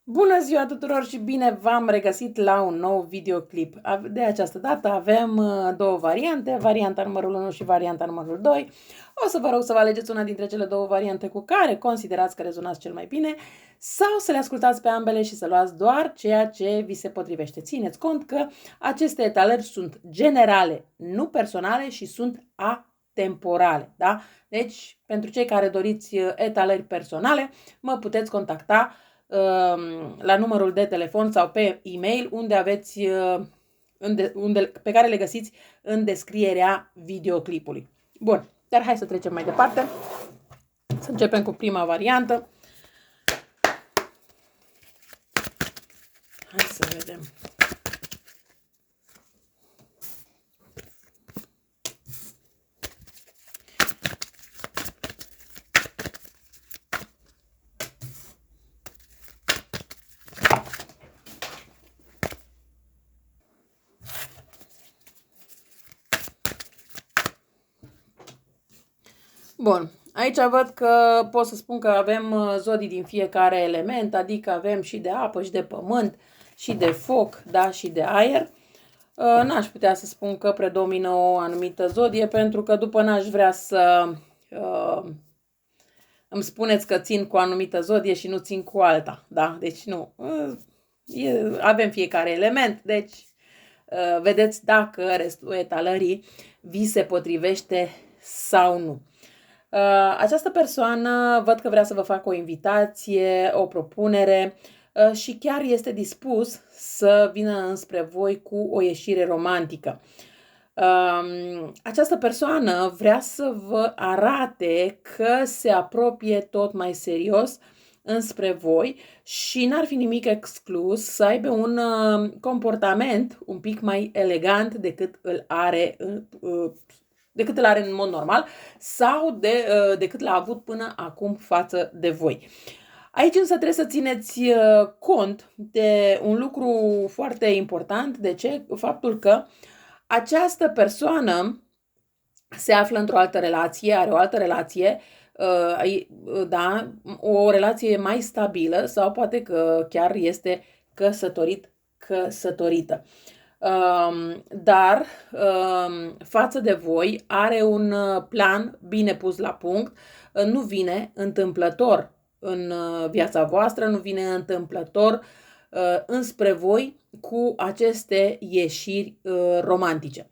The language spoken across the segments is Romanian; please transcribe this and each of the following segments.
Bună ziua tuturor și bine v-am regăsit la un nou videoclip. De această dată avem două variante, varianta numărul 1 și varianta numărul 2. O să vă rog să vă alegeți una dintre cele două variante cu care considerați că rezonați cel mai bine sau să le ascultați pe ambele și să luați doar ceea ce vi se potrivește. Țineți cont că aceste etalări sunt generale, nu personale și sunt atemporale. Da? Deci, pentru cei care doriți etalări personale, mă puteți contacta la numărul de telefon sau pe e-mail unde aveți pe care le găsiți în descrierea videoclipului. Bun, dar hai să trecem mai departe. Să începem cu prima variantă. Hai să vedem. Bun, aici văd că pot să spun că avem zodii din fiecare element, adică avem și de apă, și de pământ, și de foc, da, și de aer. N-aș putea să spun că predomină o anumită zodie, pentru că după n-aș vrea să îmi spuneți că țin cu o anumită zodie și nu țin cu alta, da? Deci nu, avem fiecare element, deci vedeți dacă restul etalării vi se potrivește sau nu. Această persoană văd că vrea să vă facă o invitație, o propunere și chiar este dispus să vină înspre voi cu o ieșire romantică. Această persoană vrea să vă arate că se apropie tot mai serios înspre voi și n-ar fi nimic exclus să aibă un comportament un pic mai elegant decât îl are în mod normal sau decât l-a avut până acum față de voi. Aici însă trebuie să țineți cont de un lucru foarte important. De ce? Faptul că această persoană se află într-o altă relație, are o altă relație, da, o relație mai stabilă sau poate că chiar este căsătorită. Dar față de voi are un plan bine pus la punct, nu vine întâmplător în viața voastră, nu vine întâmplător înspre voi cu aceste ieșiri romantice.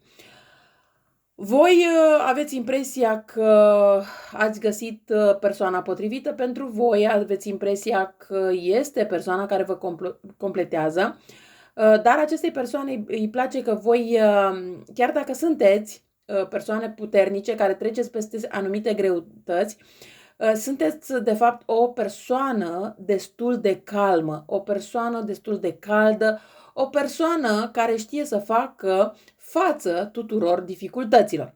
Voi aveți impresia că ați găsit persoana potrivită pentru voi, aveți impresia că este persoana care vă completează, dar acestei persoane îi place că voi, chiar dacă sunteți persoane puternice care treceți peste anumite greutăți, sunteți de fapt o persoană destul de calmă, o persoană destul de caldă, o persoană care știe să facă față tuturor dificultăților.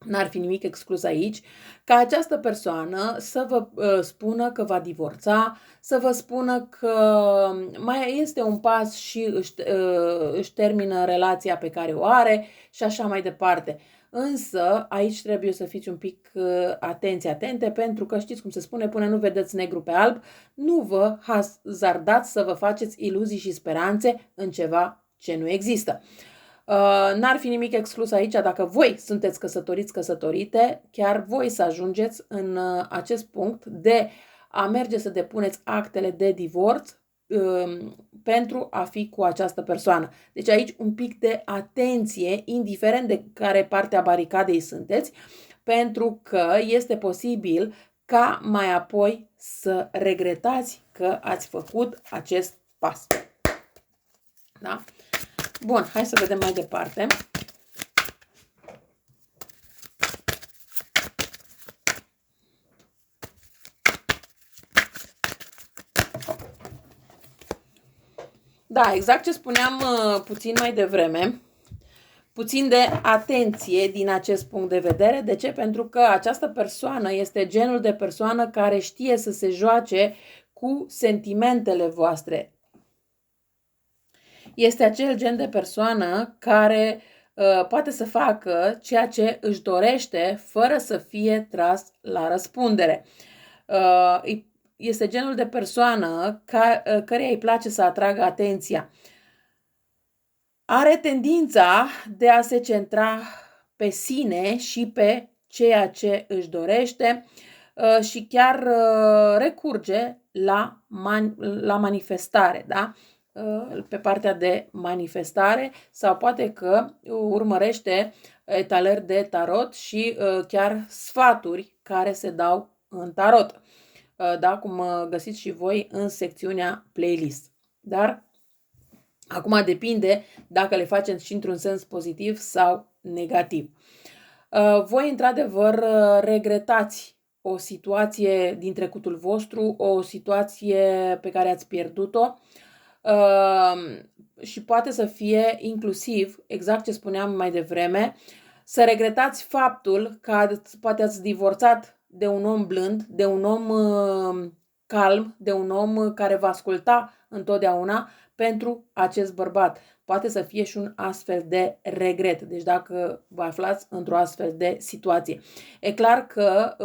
N-ar fi nimic exclus aici ca această persoană să vă spună că va divorța, să vă spună că mai este un pas și își termină relația pe care o are și așa mai departe. Însă aici trebuie să fiți un pic atente, pentru că știți cum se spune, până nu vedeți negru pe alb, nu vă hazardați să vă faceți iluzii și speranțe în ceva ce nu există. N-ar fi nimic exclus aici dacă voi sunteți căsătorite, chiar voi să ajungeți în acest punct de a merge să depuneți actele de divorț pentru a fi cu această persoană. Deci aici un pic de atenție, indiferent de care parte a baricadei sunteți, pentru că este posibil ca mai apoi să regretați că ați făcut acest pas. Da? Bun, hai să vedem mai departe. Da, exact ce spuneam puțin mai devreme, puțin de atenție din acest punct de vedere. De ce? Pentru că această persoană este genul de persoană care știe să se joace cu sentimentele voastre. Este acel gen de persoană care poate să facă ceea ce își dorește fără să fie tras la răspundere. este genul de persoană căreia îi place să atragă atenția. Are tendința de a se centra pe sine și pe ceea ce își dorește și chiar recurge la manifestare, da? Pe partea de manifestare sau poate că urmărește etalări de tarot și chiar sfaturi care se dau în tarot, da? Cum găsiți și voi în secțiunea playlist. Dar acum depinde dacă le facem și într-un sens pozitiv sau negativ. Voi, într-adevăr, regretați o situație din trecutul vostru, o situație pe care ați pierdut-o și poate să fie inclusiv, exact ce spuneam mai devreme, să regretați faptul că poate ați divorțat de un om blând, de un om calm, de un om care va asculta întotdeauna pentru acest bărbat. Poate să fie și un astfel de regret. Deci dacă vă aflați într-o astfel de situație. E clar că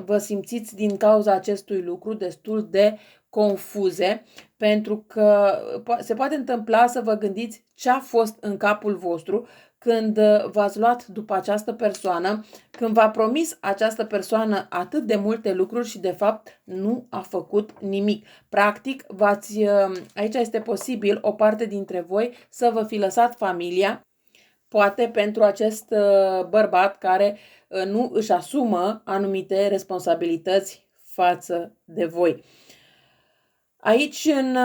vă simțiți din cauza acestui lucru destul de confuze, pentru că se poate întâmpla să vă gândiți ce a fost în capul vostru când v-ați luat după această persoană, când v-a promis această persoană atât de multe lucruri și de fapt nu a făcut nimic. Practic, aici este posibil o parte dintre voi să vă fi lăsat familia, poate pentru acest bărbat care nu își asumă anumite responsabilități față de voi. Aici, în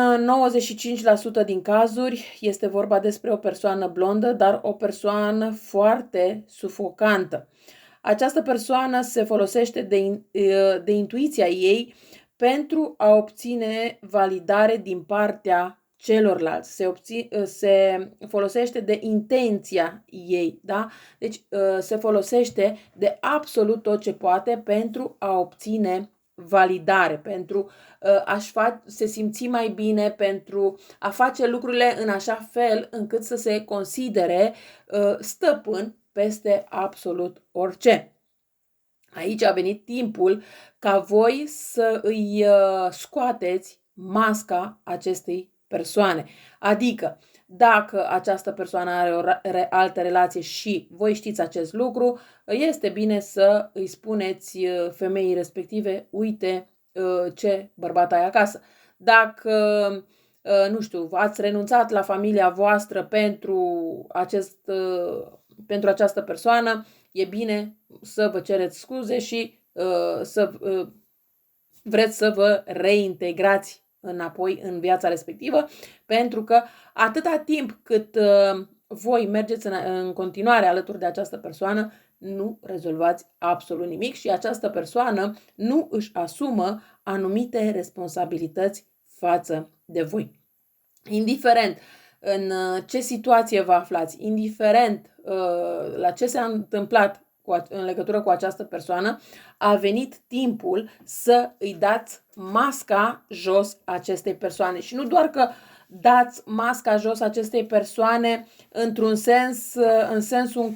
95% din cazuri, este vorba despre o persoană blondă, dar o persoană foarte sufocantă. Această persoană se folosește de intuiția ei pentru a obține validare din partea celorlalți. Se folosește de intenția ei, da? Deci se folosește de absolut tot ce poate pentru a obține validare, pentru a-și se simți mai bine, pentru a face lucrurile în așa fel încât să se considere stăpân peste absolut orice. Aici a venit timpul ca voi să îi scoateți masca acestei persoane. Adică, dacă această persoană are o altă relație și voi știți acest lucru, este bine să îi spuneți femeii respective, uite ce bărbat ai acasă. Dacă, nu știu, ați renunțat la familia voastră pentru această persoană, e bine să vă cereți scuze și să vreți să vă reintegrați înapoi în viața respectivă, pentru că atâta timp cât voi mergeți în continuare alături de această persoană, nu rezolvați absolut nimic și această persoană nu își asumă anumite responsabilități față de voi. Indiferent în ce situație vă aflați, indiferent la ce s-a întâmplat în legătură cu această persoană, a venit timpul să îi dați masca jos acestei persoane. Și nu doar că dați masca jos acestei persoane într-un sens, în sensul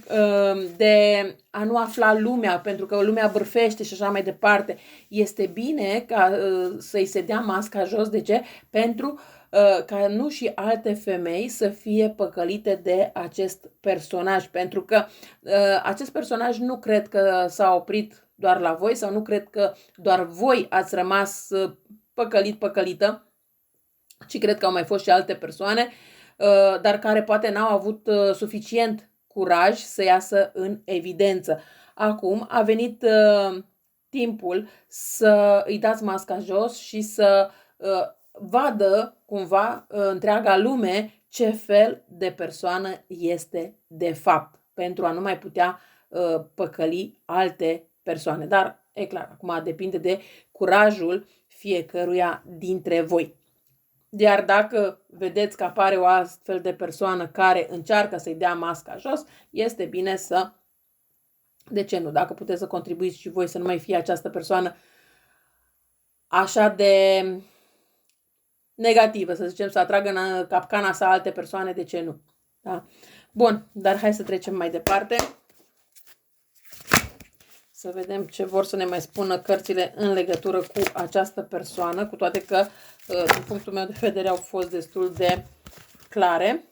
de a nu afla lumea, pentru că lumea bârfește și așa mai departe. Este bine ca să-i se dea masca jos. De ce? Pentru ca nu și alte femei să fie păcălite de acest personaj, pentru că acest personaj nu cred că s-a oprit doar la voi sau nu cred că doar voi ați rămas păcălită, ci cred că au mai fost și alte persoane, dar care poate n-au avut suficient curaj să iasă în evidență. Acum a venit timpul să îi dați masca jos și să vadă cumva întreaga lume ce fel de persoană este de fapt, pentru a nu mai putea păcăli alte persoane. Dar, e clar, acum depinde de curajul fiecăruia dintre voi. Iar dacă vedeți că apare o astfel de persoană care încearcă să-i dea masca jos, este bine să, de ce nu, dacă puteți să contribuiți și voi să nu mai fie această persoană așa de negativă, să zicem, să atragă în capcana sa alte persoane, de ce nu? Da? Bun, dar hai să trecem mai departe. Să vedem ce vor să ne mai spună cărțile în legătură cu această persoană, cu toate că, din punctul meu de vedere, au fost destul de clare.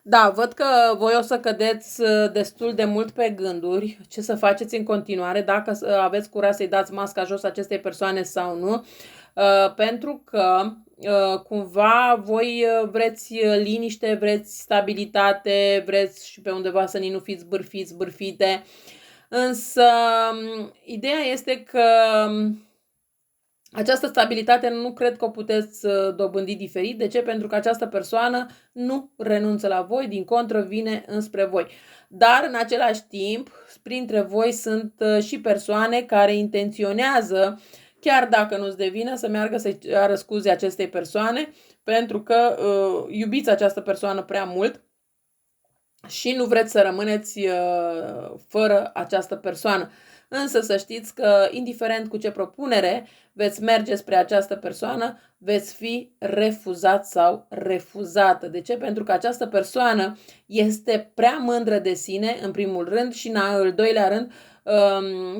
Da, văd că voi o să cădeți destul de mult pe gânduri ce să faceți în continuare, dacă aveți curaj să-i dați masca jos acestei persoane sau nu, pentru că cumva voi vreți liniște, vreți stabilitate, vreți și pe undeva să nu fiți bârfiți, bârfite, însă ideea este că această stabilitate nu cred că o puteți dobândi diferit. De ce? Pentru că această persoană nu renunță la voi, din contră vine înspre voi. Dar în același timp, printre voi sunt și persoane care intenționează, chiar dacă nu-ți devină, să meargă să-i ceară scuze acestei persoane, pentru că iubiți această persoană prea mult și nu vreți să rămâneți fără această persoană. Însă să știți că, indiferent cu ce propunere veți merge spre această persoană, veți fi refuzat sau refuzată. De ce? Pentru că această persoană este prea mândră de sine, în primul rând, și în al doilea rând,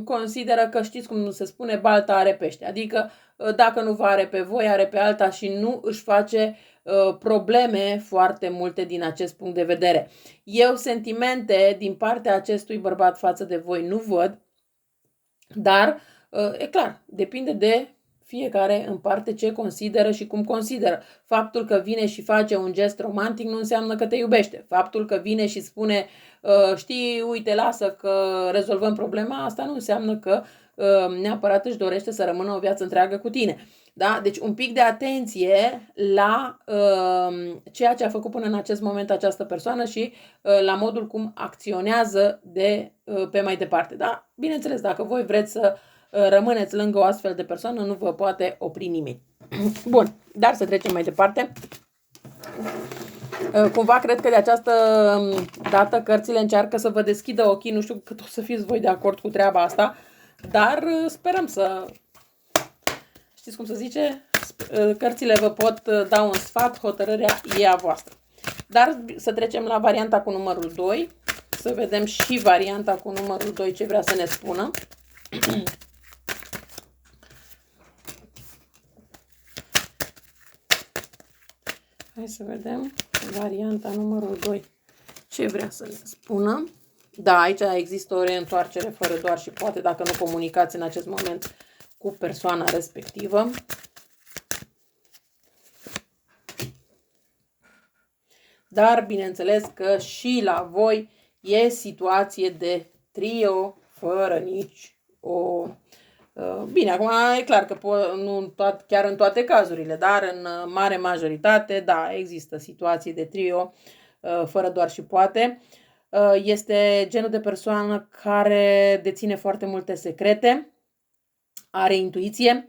consideră că, știți cum se spune, balta are pește. Adică, dacă nu vă are pe voi, are pe alta și nu își face probleme foarte multe din acest punct de vedere. Eu sentimente din partea acestui bărbat față de voi nu văd, dar e clar, depinde de fiecare în parte ce consideră și cum consideră. Faptul că vine și face un gest romantic nu înseamnă că te iubește. Faptul că vine și spune, știi, uite, lasă că rezolvăm problema, asta nu înseamnă că neapărat își dorește să rămână o viață întreagă cu tine. Da? Deci un pic de atenție la ceea ce a făcut până în acest moment această persoană și la modul cum acționează de pe mai departe. Da? Bineînțeles, dacă voi vreți să rămâneți lângă o astfel de persoană, nu vă poate opri nimeni. Bun, dar să trecem mai departe. Cumva cred că de această dată cărțile încearcă să vă deschidă ochii, nu știu cât o să fiți voi de acord cu treaba asta, dar sperăm să... Știți cum se zice? Cărțile vă pot da un sfat, hotărârea e a voastră. Dar să trecem la varianta cu numărul 2, să vedem și varianta cu numărul 2 ce vrea să ne spună. Hai să vedem varianta numărul 2 ce vrea să ne spună. Da, aici există o reîntoarcere fără doar și poate dacă nu comunicați în acest moment cu persoana respectivă. Dar bineînțeles că și la voi e situație de trio fără nici o... Bine, acum e clar că nu chiar în toate cazurile, dar în mare majoritate, da, există situații de trio fără doar și poate. Este genul de persoană care deține foarte multe secrete, are intuiție,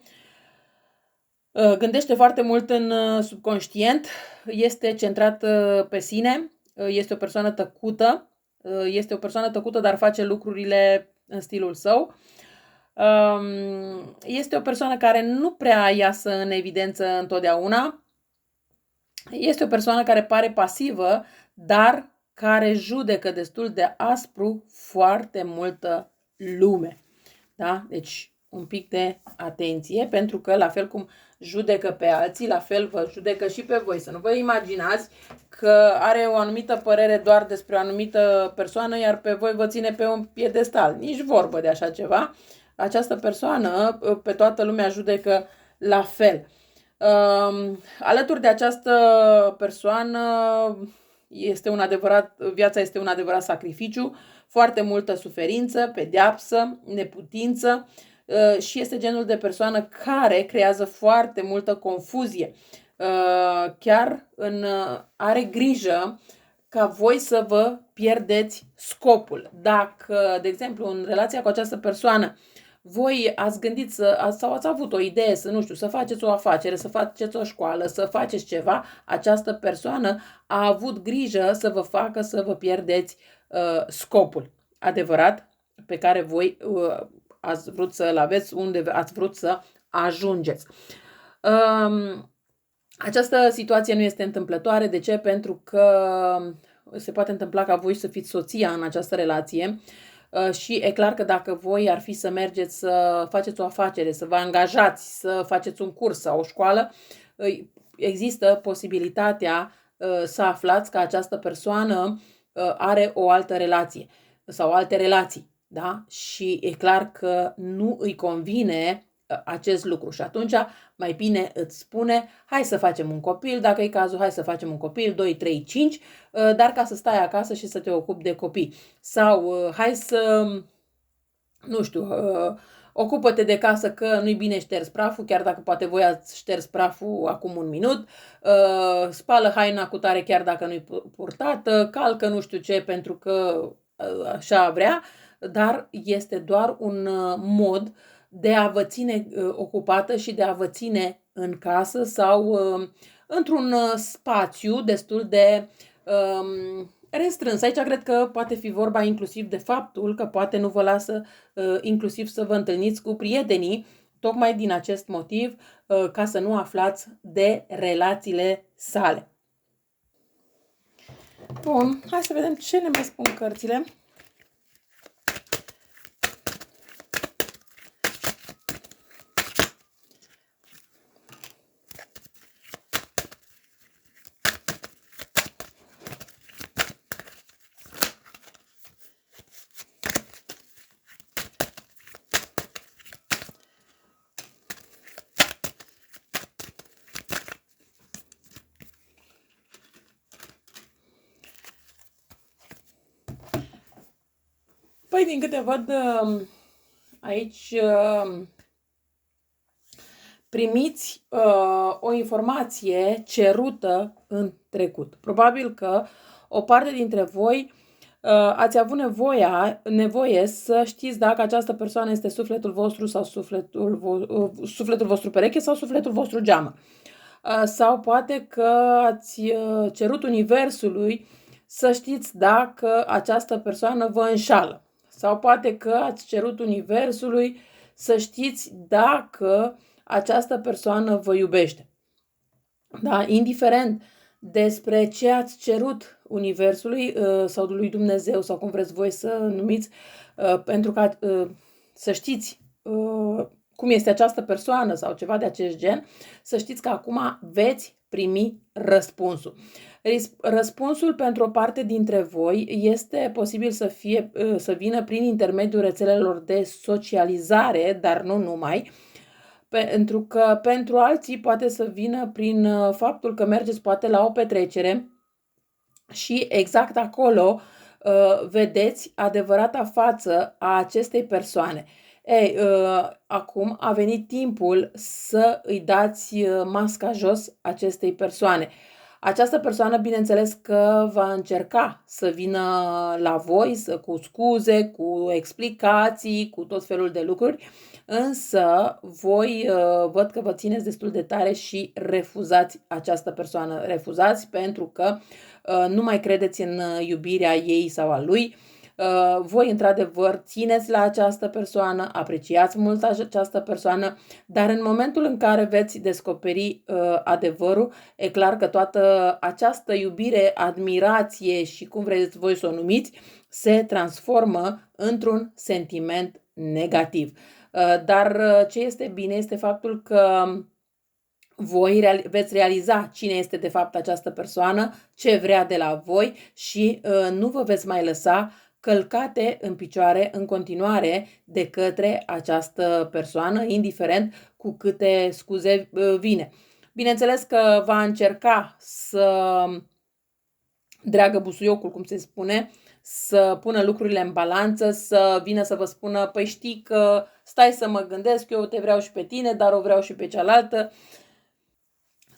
gândește foarte mult în subconștient, este centrat pe sine, este o persoană tăcută, dar face lucrurile în stilul său. Este o persoană care nu prea iasă în evidență întotdeauna. Este o persoană care pare pasivă, dar care judecă destul de aspru foarte multă lume. Da? Deci un pic de atenție, pentru că la fel cum judecă pe alții, la fel vă judecă și pe voi. Să nu vă imaginați că are o anumită părere doar despre o anumită persoană, iar pe voi vă ține pe un piedestal. Nici vorbă de așa ceva. Această persoană pe toată lumea judecă la fel. Alături de această persoană viața este un adevărat sacrificiu, foarte multă suferință, pedeapsă, neputință și este genul de persoană care creează foarte multă confuzie. Chiar are grijă ca voi să vă pierdeți scopul. Dacă, de exemplu, în relația cu această persoană, voi ați gândit sau ați avut o idee să faceți o afacere, să faceți o școală, să faceți ceva, această persoană a avut grijă să vă facă să vă pierdeți scopul adevărat pe care voi ați vrut să-l aveți, unde ați vrut să ajungeți. Această situație nu este întâmplătoare. De ce? Pentru că se poate întâmpla ca voi să fiți soția în această relație. Și e clar că dacă voi ar fi să mergeți să faceți o afacere, să vă angajați, să faceți un curs sau o școală, există posibilitatea să aflați că această persoană are o altă relație sau alte relații, da? Și e clar că nu îi convine acest lucru și atunci mai bine îți spune: hai să facem un copil, dacă e cazul, hai să facem un copil, 2, 3, 5, dar ca să stai acasă și să te ocupi de copii. Sau hai să, nu știu, ocupă-te de casă că nu-i bine șters praful, chiar dacă poate voi ați șters praful acum un minut, spală haina cu tare chiar dacă nu-i purtată, calcă nu știu ce pentru că așa vrea, dar este doar un mod de a vă ține ocupată și de a vă ține în casă sau într-un spațiu destul de restrâns. Aici cred că poate fi vorba inclusiv de faptul că poate nu vă lasă inclusiv să vă întâlniți cu prietenii, tocmai din acest motiv, ca să nu aflați de relațiile sale. Bun, hai să vedem ce ne mai spun cărțile. Păi, din câte văd aici, primiți o informație cerută în trecut. Probabil că o parte dintre voi ați avut nevoie să știți dacă această persoană este sufletul vostru sau sufletul vostru pereche sau sufletul vostru geamă. Sau poate că ați cerut universului să știți dacă această persoană vă înșală. Sau poate că ați cerut universului să știți dacă această persoană vă iubește. Da, indiferent despre ce ați cerut universului sau lui Dumnezeu sau cum vreți voi să numiți, pentru ca să știți cum este această persoană sau ceva de acest gen, să știți că acum veți primi răspunsul. Răspunsul pentru o parte dintre voi este posibil să vină prin intermediul rețelelor de socializare, dar nu numai, pentru că pentru alții poate să vină prin faptul că mergeți poate la o petrecere și exact acolo vedeți adevărata față a acestei persoane. Ei, acum a venit timpul să îi dați masca jos acestei persoane. Această persoană, bineînțeles că va încerca să vină la voi cu scuze, cu explicații, cu tot felul de lucruri, însă voi văd că vă țineți destul de tare și refuzați această persoană. Refuzați pentru că nu mai credeți în iubirea ei sau a lui. Voi, într-adevăr, țineți la această persoană, apreciați mult această persoană, dar în momentul în care veți descoperi adevărul, e clar că toată această iubire, admirație și cum vreți voi să o numiți, se transformă într-un sentiment negativ. Dar ce este bine este faptul că voi veți realiza cine este de fapt această persoană, ce vrea de la voi și nu vă veți mai lăsa călcate în picioare în continuare de către această persoană, indiferent cu câte scuze vine. Bineînțeles că va încerca să dreagă busuiocul, cum se spune, să pună lucrurile în balanță, să vină să vă spună: păi știi că stai să mă gândesc, eu te vreau și pe tine, dar o vreau și pe cealaltă.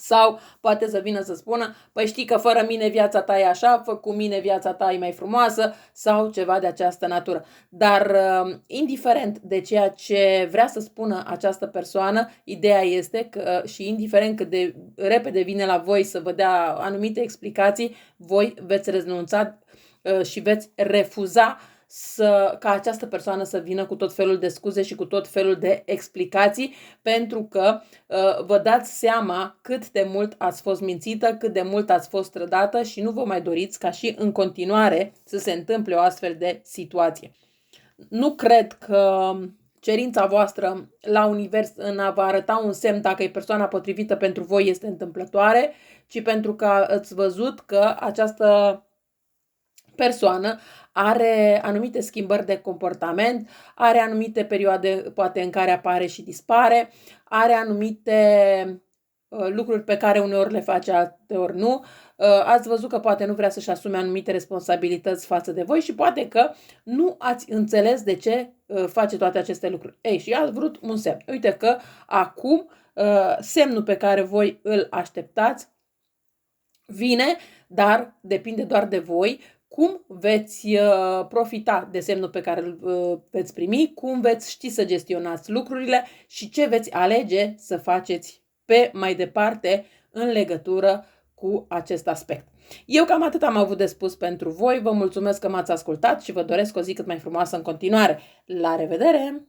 Sau poate să vină să spună: păi știi că fără mine viața ta e așa, cu mine viața ta e mai frumoasă, sau ceva de această natură. Dar indiferent de ceea ce vrea să spună această persoană, ideea este că și indiferent cât de repede vine la voi să vă dea anumite explicații, voi veți renunța și veți refuza ca această persoană să vină cu tot felul de scuze și cu tot felul de explicații, pentru că vă dați seama cât de mult ați fost mințită, cât de mult ați fost trădată și nu vă mai doriți ca și în continuare să se întâmple o astfel de situație. Nu cred că cerința voastră la univers în a vă arăta un semn dacă e persoana potrivită pentru voi este întâmplătoare, ci pentru că ați văzut că această persoană are anumite schimbări de comportament, are anumite perioade poate în care apare și dispare, are anumite lucruri pe care uneori le face, alteori nu. Ați văzut că poate nu vrea să-și asume anumite responsabilități față de voi și poate că nu ați înțeles de ce face toate aceste lucruri. Ei, și ați vrut un semn. Uite că acum semnul pe care voi îl așteptați vine, dar depinde doar de voi cum veți profita de semnul pe care îl veți primi, cum veți ști să gestionați lucrurile și ce veți alege să faceți pe mai departe în legătură cu acest aspect. Eu cam atât am avut de spus pentru voi, vă mulțumesc că m-ați ascultat și vă doresc o zi cât mai frumoasă în continuare. La revedere!